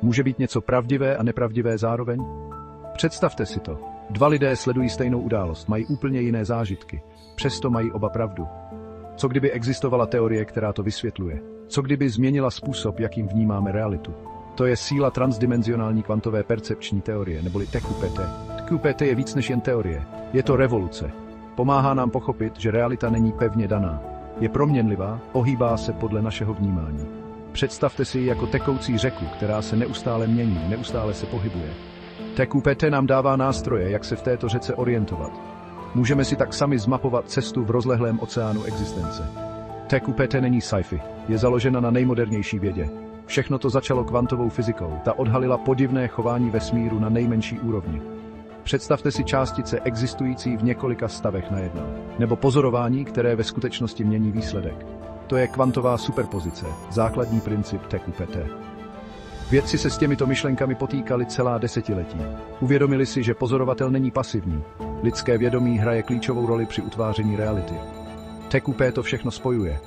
Může být něco pravdivé a nepravdivé zároveň? Představte si to. Dva lidé sledují stejnou událost, mají úplně jiné zážitky. Přesto mají oba pravdu. Co kdyby existovala teorie, která to vysvětluje? Co kdyby změnila způsob, jakým vnímáme realitu? To je síla transdimenzionální kvantové percepční teorie, neboli TQPT. TQPT je víc než jen teorie. Je to revoluce. Pomáhá nám pochopit, že realita není pevně daná. Je proměnlivá, ohýbá se podle našeho vnímání. Představte si ji jako tekoucí řeku, která se neustále mění, neustále se pohybuje. TQPT nám dává nástroje, jak se v této řece orientovat. Můžeme si tak sami zmapovat cestu v rozlehlém oceánu existence. TQPT není sci-fi, je založena na nejmodernější vědě. Všechno to začalo kvantovou fyzikou, ta odhalila podivné chování vesmíru na nejmenší úrovni. Představte si částice existující v několika stavech najednou, nebo pozorování, které ve skutečnosti mění výsledek. To je kvantová superpozice, základní princip TQPT. Vědci se s těmito myšlenkami potýkali celá desetiletí. Uvědomili si, že pozorovatel není pasivní. Lidské vědomí hraje klíčovou roli při utváření reality. TQP to všechno spojuje.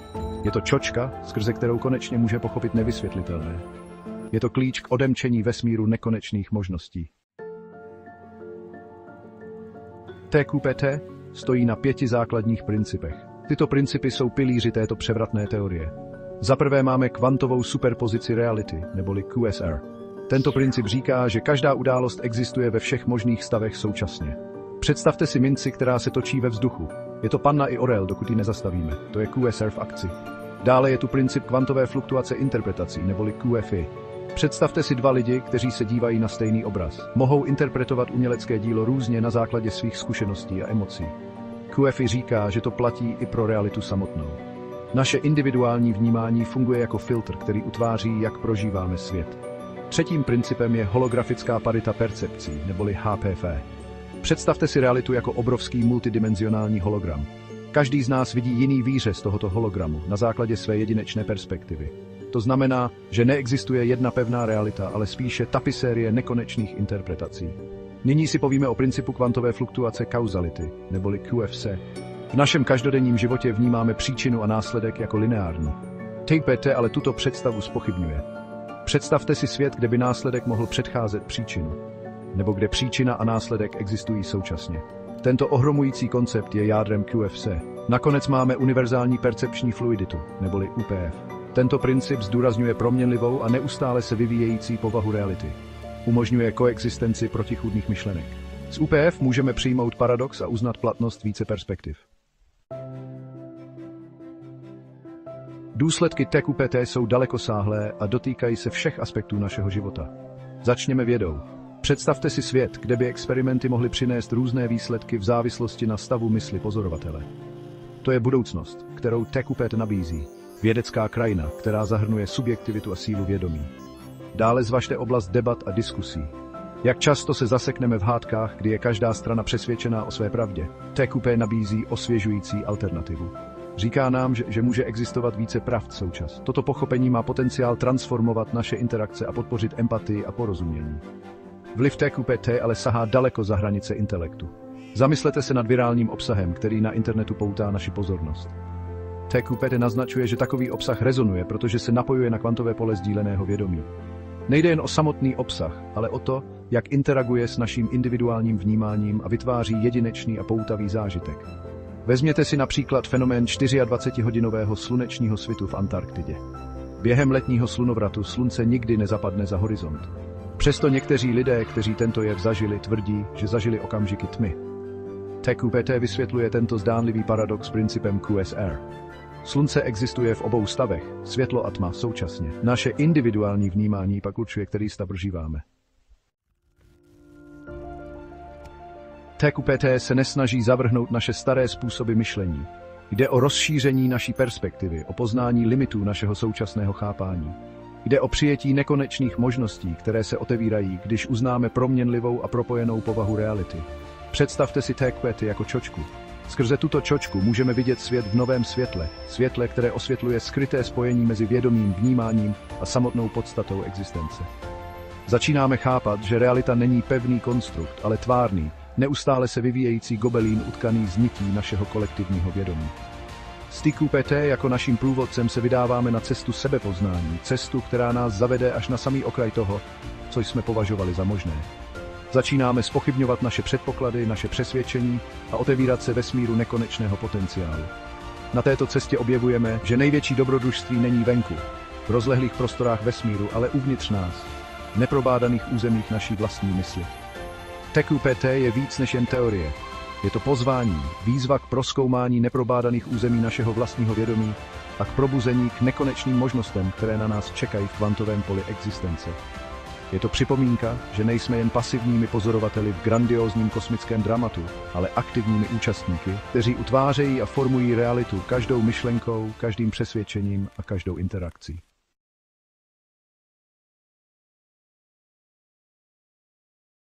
Je to čočka, skrze kterou konečně může pochopit nevysvětlitelné. Je to klíč k odemčení vesmíru nekonečných možností. TQPT stojí na 5 základních principech. Tyto principy jsou pilíři této převratné teorie. Za prvé máme kvantovou superpozici reality, neboli QSR. Tento princip říká, že každá událost existuje ve všech možných stavech současně. Představte si minci, která se točí ve vzduchu. Je to panna i orel, dokud ji nezastavíme. To je QSR v akci. Dále je tu princip kvantové fluktuace interpretací, neboli QFI. Představte si dva lidi, kteří se dívají na stejný obraz. Mohou interpretovat umělecké dílo různě na základě svých zkušeností a emocí. QFI říká, že to platí i pro realitu samotnou. Naše individuální vnímání funguje jako filtr, který utváří, jak prožíváme svět. Třetím principem je holografická parita percepcí, neboli HPV. Představte si realitu jako obrovský multidimenzionální hologram. Každý z nás vidí jiný výřez tohoto hologramu na základě své jedinečné perspektivy. To znamená, že neexistuje jedna pevná realita, ale spíše tapisérie nekonečných interpretací. Nyní si povíme o principu kvantové fluktuace kauzality, neboli QFC. V našem každodenním životě vnímáme příčinu a následek jako lineární. TQPT ale tuto představu zpochybňuje. Představte si svět, kde by následek mohl předcházet příčinu, nebo kde příčina a následek existují současně. Tento ohromující koncept je jádrem QFC. Nakonec máme univerzální percepční fluiditu, neboli UPF. Tento princip zdůrazňuje proměnlivou a neustále se vyvíjející povahu reality. Umožňuje koexistenci protichůdných myšlenek. Z UPF můžeme přijmout paradox a uznat platnost více perspektiv. Důsledky TQPT jsou dalekosáhlé a dotýkají se všech aspektů našeho života. Začněme vědou. Představte si svět, kde by experimenty mohly přinést různé výsledky v závislosti na stavu mysli pozorovatele. To je budoucnost, kterou TQPT nabízí. Vědecká krajina, která zahrnuje subjektivitu a sílu vědomí. Dále zvažte oblast debat a diskusí. Jak často se zasekneme v hádkách, kdy je každá strana přesvědčená o své pravdě. TQP nabízí osvěžující alternativu. Říká nám, že může existovat více pravd součas. Toto pochopení má potenciál transformovat naše interakce a podpořit empatii a porozumění. Vliv TQPT ale sahá daleko za hranice intelektu. Zamyslete se nad virálním obsahem, který na internetu poutá naši pozornost. TQPT naznačuje, že takový obsah rezonuje, protože se napojuje na kvantové pole sdíleného vědomí. Nejde jen o samotný obsah, ale o to, jak interaguje s naším individuálním vnímáním a vytváří jedinečný a poutavý zážitek. Vezměte si například fenomén 24hodinového slunečního svitu v Antarktidě. Během letního slunovratu slunce nikdy nezapadne za horizont. Přesto někteří lidé, kteří tento jev zažili, tvrdí, že zažili okamžiky tmy. TQPT vysvětluje tento zdánlivý paradox principem QSR. Slunce existuje v obou stavech, světlo a tma současně. Naše individuální vnímání pak určuje, který stav prožíváme. TQPT se nesnaží zavrhnout naše staré způsoby myšlení. Jde o rozšíření naší perspektivy, o poznání limitů našeho současného chápání. Jde o přijetí nekonečných možností, které se otevírají, když uznáme proměnlivou a propojenou povahu reality. Představte si TQPT jako čočku. Skrze tuto čočku můžeme vidět svět v novém světle, světle, které osvětluje skryté spojení mezi vědomým vnímáním a samotnou podstatou existence. Začínáme chápat, že realita není pevný konstrukt, ale tvárný, neustále se vyvíjející gobelín utkaný z nití našeho kolektivního vědomí. S TQPT jako naším průvodcem se vydáváme na cestu sebepoznání, cestu, která nás zavede až na samý okraj toho, co jsme považovali za možné. Začínáme zpochybňovat naše předpoklady, naše přesvědčení a otevírat se vesmíru nekonečného potenciálu. Na této cestě objevujeme, že největší dobrodružství není venku, v rozlehlých prostorách vesmíru, ale uvnitř nás, v neprobádaných územích naší vlastní mysli. TQPT je víc než jen teorie. Je to pozvání, výzva k prozkoumání neprobádaných území našeho vlastního vědomí a k probuzení k nekonečným možnostem, které na nás čekají v kvantovém poli existence. Je to připomínka, že nejsme jen pasivními pozorovateli v grandiózním kosmickém dramatu, ale aktivními účastníky, kteří utvářejí a formují realitu každou myšlenkou, každým přesvědčením a každou interakcí.